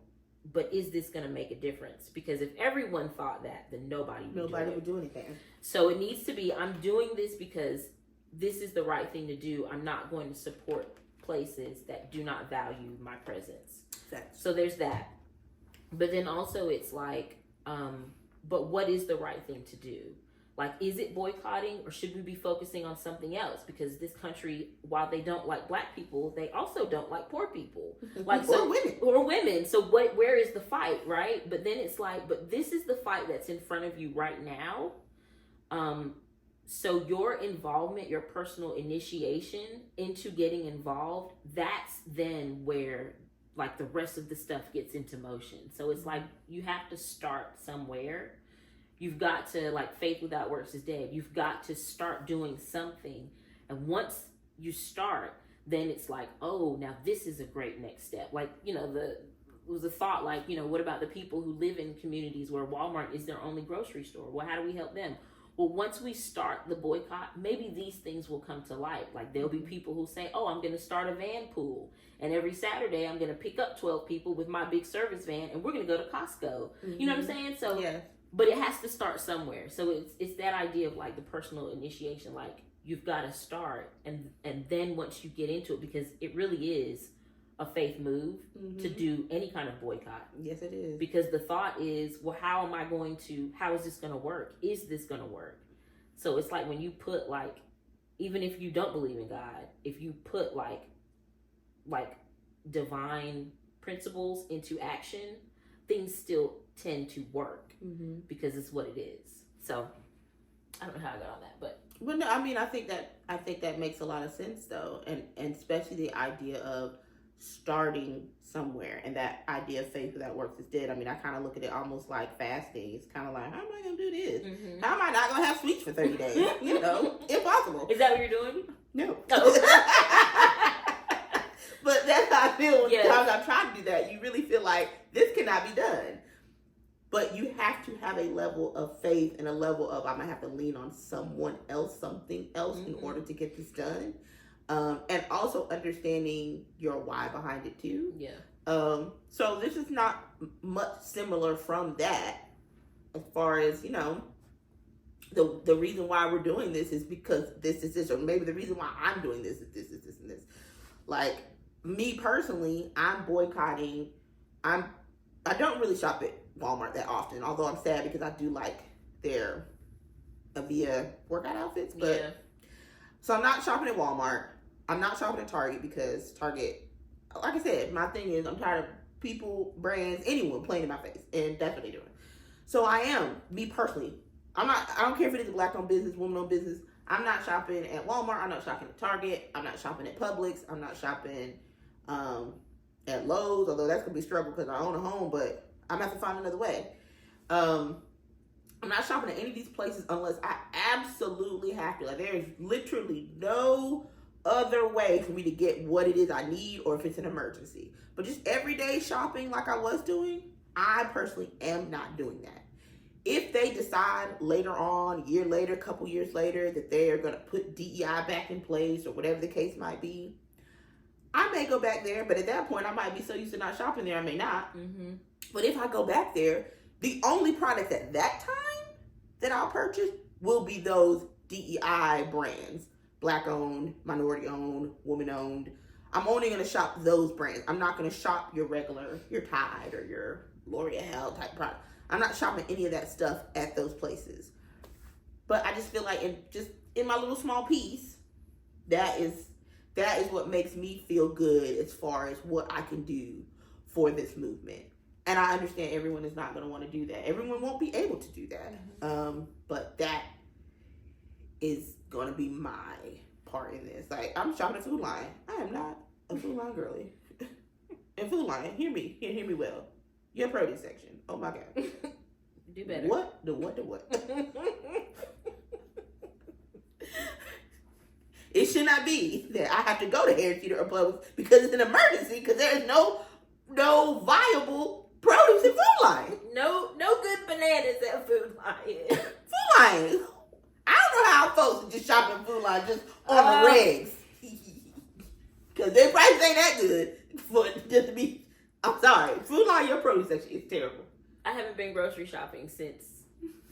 but is this going to make a difference? Because if everyone thought that, then nobody would do anything. So it needs to be, I'm doing this because this is the right thing to do. I'm not going to support places that do not value my presence. Exactly. So there's that. But then also it's like, but what is the right thing to do? Like, is it boycotting, or should we be focusing on something else? Because this country, while they don't like black people, they also don't like poor people. Like, or women. So where is the fight, right? But then it's like, but this is the fight that's in front of you right now. So your involvement, your personal initiation into getting involved, that's then where like the rest of the stuff gets into motion. So it's like you have to start somewhere. You've got to, like, faith without works is dead. You've got to start doing something. And once you start, then it's like, oh, now this is a great next step. Like, it was a thought like, what about the people who live in communities where Walmart is their only grocery store? Well, how do we help them? Well, once we start the boycott, maybe these things will come to light. Like, there'll be people who say, oh, I'm going to start a van pool. And every Saturday, I'm going to pick up 12 people with my big service van, and we're going to go to Costco. You know what I'm saying? So, yeah. But it has to start somewhere. So it's that idea of like the personal initiation. Like, you've got to start, and then once you get into it, because it really is a faith move to do any kind of boycott. Yes, it is. Because the thought is, well, how is this going to work? Is this going to work? So it's like when you put like, even if you don't believe in God, if you put like divine principles into action, things still tend to work because it's what it is. So I don't know how I got on that, but no, I mean, I think that makes a lot of sense though, and especially the idea of starting somewhere, and that idea of faith without works is dead. I mean, I kind of look at it almost like fasting. It's kind of like, how am I going to do this? How am I not going to have sweets for 30 days? Impossible. Is that what you're doing? No. Oh. But that's how I feel when times I'm trying to do that. You really feel like this cannot be done. but you have to have a level of faith and a level of, I'm gonna have to lean on someone else, something else in order to get this done. And also understanding your why behind it too. Yeah. So this is not much similar from that, as far as, you know, the reason why we're doing this is because this, or maybe the reason why I'm doing this is this, and this. Like, me personally, I'm boycotting. I don't really shop at Walmart that often, although I'm sad because I do like their Avia workout outfits. But yeah. So I'm not shopping at Walmart. I'm not shopping at Target because Target, like I said, my thing is I'm tired of people, brands, anyone playing in my face, and that's what they're doing. So I am, me personally, I don't care if it is a black-owned business, woman-owned business. I'm not shopping at Walmart. I'm not shopping at Target. I'm not shopping at Publix. I'm not shopping at Lowe's, although that's going to be a struggle because I own a home, but I'm going to have to find another way. I'm not shopping at any of these places unless I absolutely have to. Like, there is literally no other way for me to get what it is I need, or if it's an emergency. But just everyday shopping like I was doing, I personally am not doing that. If they decide later on, a year later, a couple years later, that they are going to put DEI back in place or whatever the case might be, I may go back there, but at that point, I might be so used to not shopping there, I may not. Mm-hmm. But if I go back there, the only products at that time that I'll purchase will be those DEI brands. Black-owned, minority-owned, woman-owned. I'm only going to shop those brands. I'm not going to shop your regular, your Tide or your L'Oreal type product. I'm not shopping any of that stuff at those places. But I just feel like in my little small piece, that is what makes me feel good as far as what I can do for this movement. And I understand everyone is not going to want to do that. Everyone won't be able to do that. Mm-hmm. But that is going to be my part in this. Like, I'm shopping at Food Line. I am not a Food Line girly. And Food Line, hear me well. Your produce section. Oh my God. Do better. What? The what? It should not be that I have to go to Harris Teeter or Publix because it's an emergency, because there is no viable produce in Food Line. No good bananas at Food Line. Food Line. I don't know how folks are just shopping Food Line just on the regs. Because their prices ain't that good for just to be. I'm sorry. Food Line, your produce section is terrible. I haven't been grocery shopping since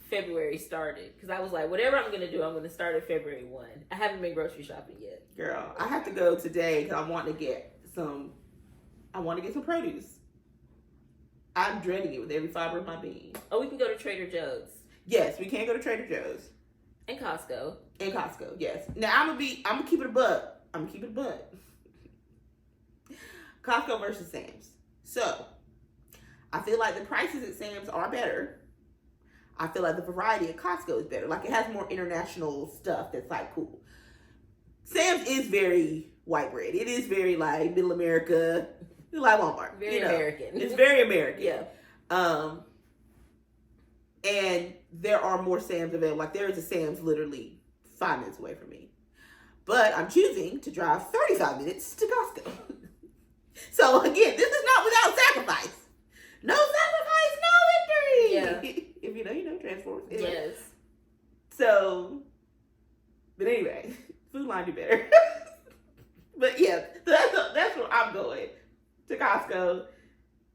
February started. Because I was like, whatever I'm going to do, I'm going to start at February 1. I haven't been grocery shopping yet. Girl, I have to go today because I want to get some produce. I'm dreading it with every fiber of my being. Oh, we can go to Trader Joe's. Yes, we can go to Trader Joe's. And Costco. Yes. Now I'm gonna keep it a buck. Costco versus Sam's. So, I feel like the prices at Sam's are better. I feel like the variety at Costco is better. Like, it has more international stuff that's like cool. Sam's is very white bread. It is very like middle America, like Walmart. Very American. It's very American. Yeah. And there are more Sam's available. Like, there is a Sam's literally 5 minutes away from me. But I'm choosing to drive 35 minutes to Costco. So, again, this is not without sacrifice. No sacrifice, no victory. Yeah. If you know, Transformers. Yes. So, but anyway, Food Line do better. But yeah, that's where I'm going. To Costco,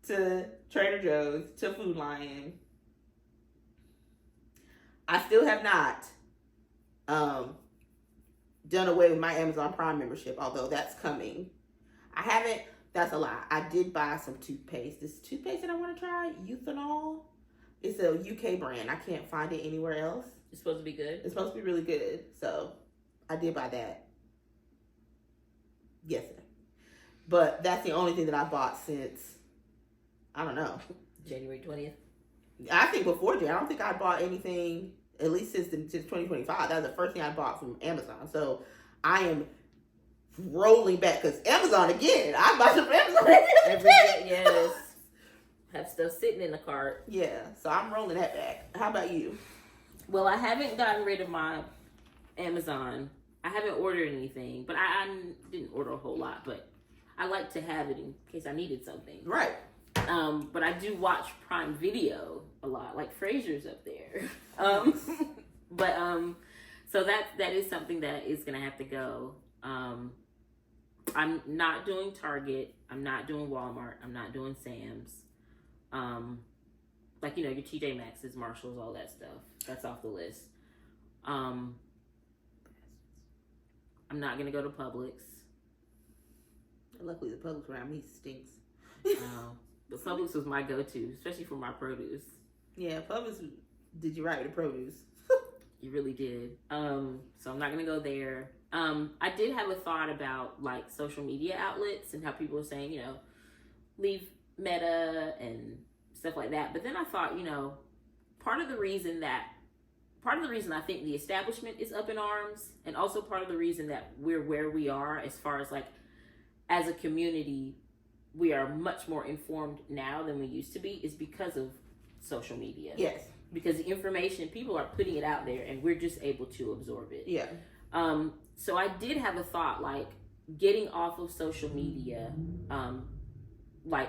to Trader Joe's, to Food Lion. I still have not done away with my Amazon Prime membership, although that's coming. I haven't. That's a lie. I did buy some toothpaste. This toothpaste that I want to try, Euthanol. It's a UK brand. I can't find it anywhere else. It's supposed to be good. It's supposed to be really good. So I did buy that yesterday. But that's the only thing that I bought since, I don't know, January 20th. I think before January. I don't think I bought anything, at least since 2025. That was the first thing I bought from Amazon. So I am rolling back, because Amazon again. I buy some Amazon every day. Yes. Have stuff sitting in the cart. Yeah, so I'm rolling that back. How about you? Well, I haven't gotten rid of my Amazon. I haven't ordered anything, but I didn't order a whole lot, but I like to have it in case I needed something. Right. but I do watch Prime Video a lot. Like Frasier's up there. Um, but so that is something that is gonna have to go. I'm not doing Target. I'm not doing Walmart. I'm not doing Sam's. Like, you know, your TJ Maxx's, Marshalls, all that stuff. That's off the list. I'm not gonna go to Publix. Luckily, the Publix around me stinks. The Publix was my go-to, especially for my produce. Yeah, Publix did you right with the produce. You really did. So I'm not gonna go there. I did have a thought about like social media outlets and how people are saying, you know, leave Meta and stuff like that. But then I thought, you know, part of the reason I think the establishment is up in arms, and also part of the reason that we're where we are as far as like as a community, we are much more informed now than we used to be, is because of social media. Yes. Because the information, people are putting it out there and we're just able to absorb it. Yeah. So I did have a thought, like getting off of social media, like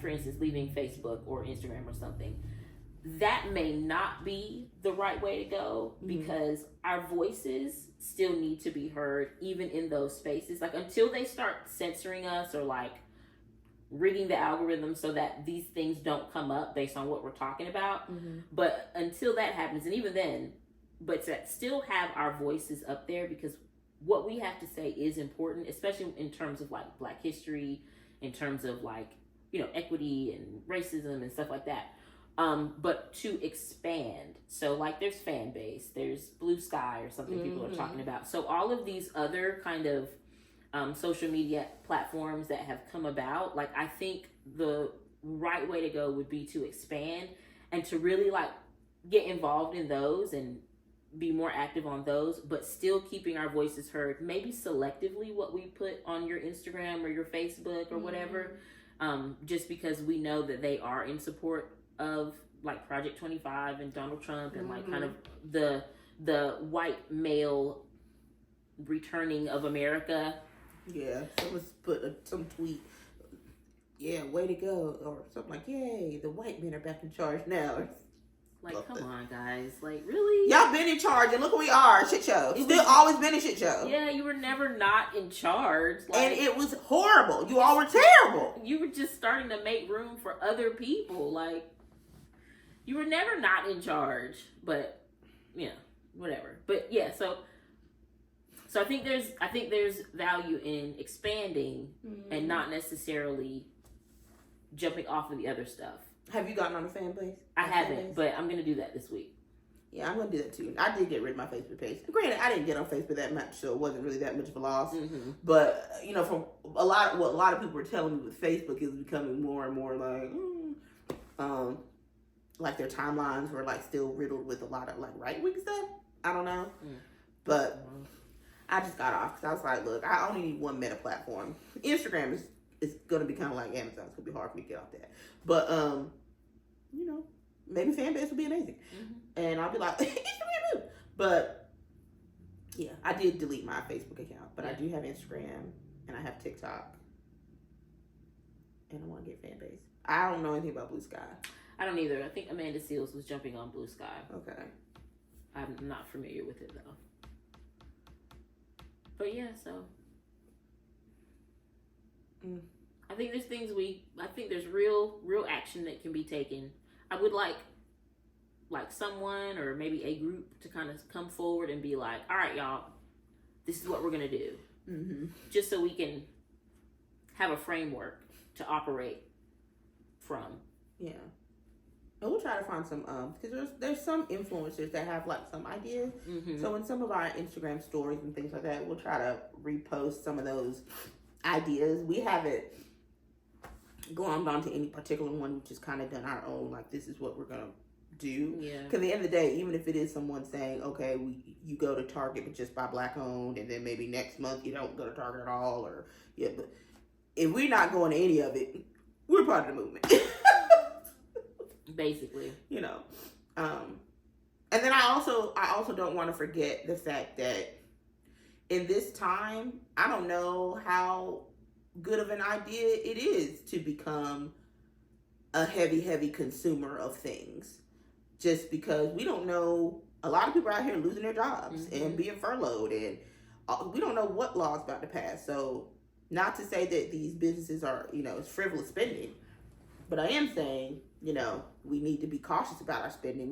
for instance, leaving Facebook or Instagram or something. That may not be the right way to go, because our voices still need to be heard even in those spaces. Like until they start censoring us or like rigging the algorithm so that these things don't come up based on what we're talking about. But until that happens, and even then, but to still have our voices up there, because what we have to say is important, especially in terms of like Black history, in terms of like, you know, equity and racism and stuff like that. But to expand. So like there's fan base, there's Blue Sky or something people are talking about. So all of these other kind of social media platforms that have come about, like I think the right way to go would be to expand and to really like get involved in those and be more active on those, but still keeping our voices heard, maybe selectively what we put on your Instagram or your Facebook or whatever, just because we know that they are in support of like Project 25 and Donald Trump and like kind of the white male returning of America. Yeah, someone's put some tweet, yeah, way to go, or something like, yay, the white men are back in charge now. Like, come on, guys. Like, really? Y'all been in charge, and look where we are. Shit show. Still always been a shit show. Yeah, you were never not in charge. Like, and it was horrible. You all were terrible. You were just starting to make room for other people. Like, you were never not in charge. But, yeah, whatever. But, yeah, so I think there's value in expanding and not necessarily jumping off of the other stuff. Have you gotten on a fan base? I haven't, but I'm going to do that this week. Yeah, I'm going to do that too. I did get rid of my Facebook page. Granted, I didn't get on Facebook that much, so it wasn't really that much of a loss. But, you know, from a lot of people were telling me with Facebook is becoming more and more like their timelines were like still riddled with a lot of like right-wing stuff. I don't know. But I just got off because I was like, look, I only need one meta platform. Instagram is going to be kind of like Amazon. It's going to be hard for me to get off that. But, you know, maybe fan base would be amazing. And I'll be like, Instagram too. But, yeah, I did delete my Facebook account. But I do have Instagram and I have TikTok. And I want to get fan base. I don't know anything about Blue Sky. I don't either. I think Amanda Seals was jumping on Blue Sky. Okay. I'm not familiar with it, though. But, yeah, so... I think there's there's real action that can be taken. I would like someone or maybe a group to kind of come forward and be like, all right, y'all, this is what we're going to do. Just so we can have a framework to operate from. Yeah. And we'll try to find some, because there's some influencers that have like some ideas. So in some of our Instagram stories and things like that, we'll try to repost some of those ideas. We haven't glommed onto any particular one. We've just kind of done our own, like, this is what we're gonna do. Yeah. Because at the end of the day, even if it is someone saying, okay, you go to Target but just buy Black owned, and then maybe next month you don't go to Target at all, or but if we're not going to any of it, we're part of the movement. Basically, you know. And then I also don't want to forget the fact that in this time, I don't know how good of an idea it is to become a heavy consumer of things. Just because we don't know, a lot of people out here losing their jobs and being furloughed, and we don't know what law's about to pass. So, not to say that these businesses are, it's frivolous spending, but I am saying, we need to be cautious about our spending.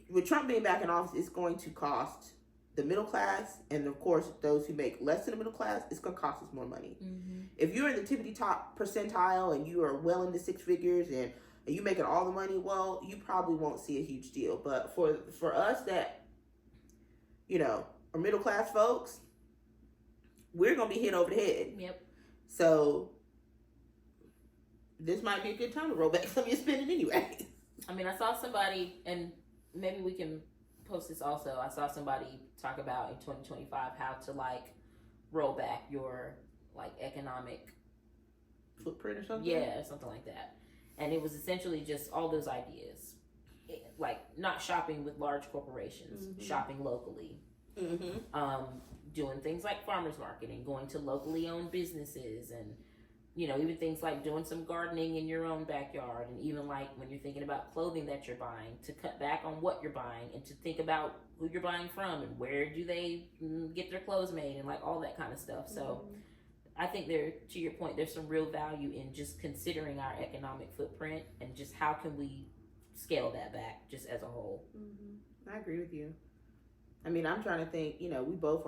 With Trump being back in office, it's going to cost the middle class, and of course, those who make less than the middle class, it's going to cost us more money. If you're in the tippity top percentile and you are well into six figures and you making all the money, well, you probably won't see a huge deal. But for us that, are middle class folks, we're going to be hit over the head. Yep. So this might be a good time to roll back some of your spending anyway. I mean, I saw somebody, and maybe we can post this also. I saw somebody talk about in 2025 how to roll back your economic footprint or something. Yeah, something like that. And it was essentially just all those ideas, not shopping with large corporations, shopping locally, doing things like farmers marketing, going to locally owned businesses, and even things like doing some gardening in your own backyard, and even when you're thinking about clothing that you're buying, to cut back on what you're buying and to think about who you're buying from and where do they get their clothes made and all that kind of stuff. So I think to your point, there's some real value in just considering our economic footprint and just how can we scale that back just as a whole. I agree with you. I mean, I'm trying to think, we both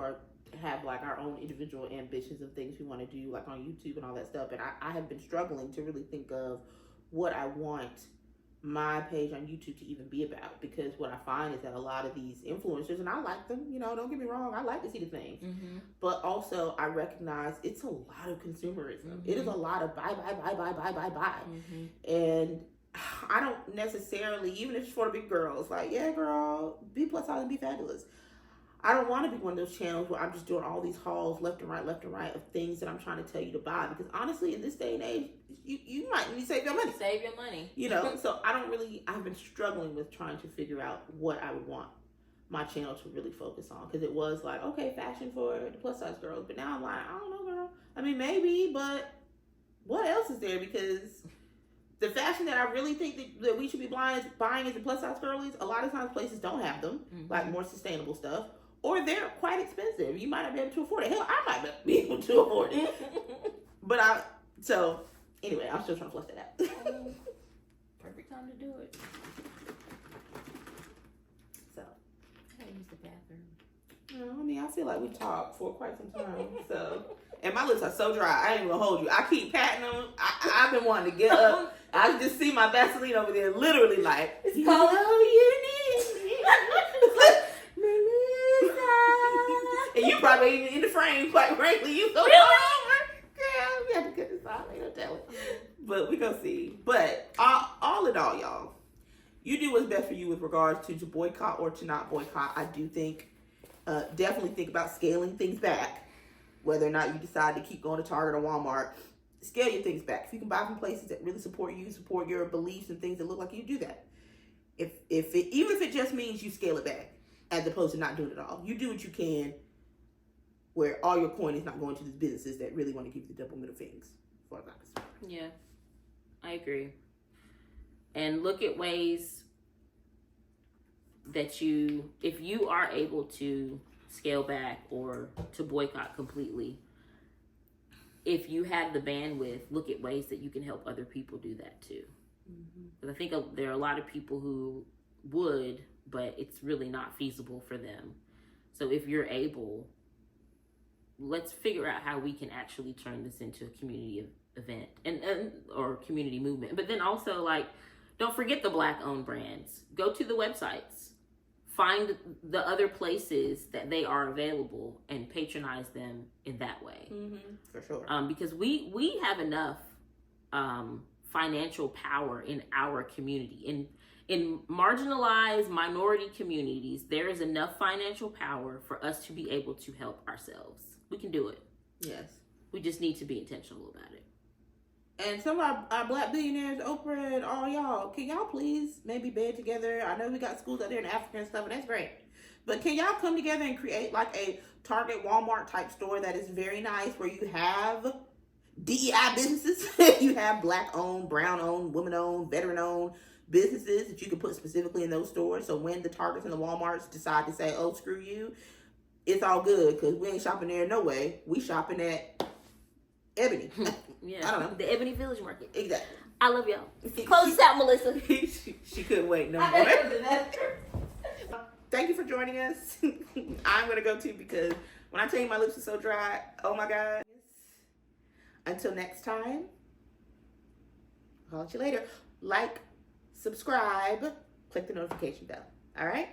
have our own individual ambitions of things we want to do on YouTube and all that stuff. And I have been struggling to really think of what I want my page on YouTube to even be about, because what I find is that a lot of these influencers, and I like them, don't get me wrong, I like to see the things, but also I recognize it's a lot of consumerism. It is a lot of buy. And I don't necessarily, even if it's for the big girls, yeah girl, be plus size and be fabulous. I don't want to be one of those channels where I'm just doing all these hauls left and right of things that I'm trying to tell you to buy, because honestly, in this day and age, you might need to save your money. Save your money. So I've been struggling with trying to figure out what I would want my channel to really focus on, because it was okay, fashion for the plus size girls, but now I'm I don't know, girl. I mean, maybe, but what else is there? Because the fashion that I really think that we should be buying as the plus size girlies, a lot of times places don't have them, more sustainable stuff. Or they're quite expensive. You might not be able to afford it. Hell, I might not be able to afford it. So anyway, I'm still trying to flush that out. Perfect time to do it. So, I gotta use the bathroom. I mean, I feel like we talked for quite some time. So, and my lips are so dry. I ain't even gonna hold you. I keep patting them. I've been wanting to get up. I just see my Vaseline over there, literally it's called you need me. And you probably ain't even in the frame, quite frankly. You so really? Girl, we have to cut this off. Ain't no telling. But we gonna see. But all in all, y'all, you do what's best for you with regards to boycott or to not boycott. I do think, definitely think about scaling things back. Whether or not you decide to keep going to Target or Walmart, scale your things back. If you can buy from places that really support you, support your beliefs and things that look like you, do that. Even if it just means you scale it back, as opposed to not doing it all. You do what you can, where all your coin is not going to these businesses that really want to give you the double middle fingers. Yeah, I agree. And look at ways that if you are able to scale back or to boycott completely, if you have the bandwidth, look at ways that you can help other people do that too. Because I think there are a lot of people who would, but it's really not feasible for them. So if you're able, let's figure out how we can actually turn this into a community event or community movement. But then also, don't forget the Black-owned brands. Go to the websites. Find the other places that they are available and patronize them in that way. For sure. Because we have enough financial power in our community. In marginalized minority communities, there is enough financial power for us to be able to help ourselves. We can do it. Yes. We just need to be intentional about it. And some of our Black billionaires, Oprah and all y'all, can y'all please maybe band together? I know we got schools out there in Africa and stuff, and that's great. But can y'all come together and create a Target, Walmart type store that is very nice, where you have DEI businesses. You have black owned, brown owned, woman owned, veteran owned businesses that you can put specifically in those stores. So when the Targets and the Walmarts decide to say, oh, screw you, it's all good because we ain't shopping there no way. We shopping at Ebony. Yeah. I don't know. The Ebony Village Market. Exactly. I love y'all. Close this out, Melissa. she couldn't wait no more. Thank you for joining us. I'm going to go too because when I tell you my lips are so dry, oh my God. Until next time, I'll call you later. Like, subscribe, click the notification bell. All right?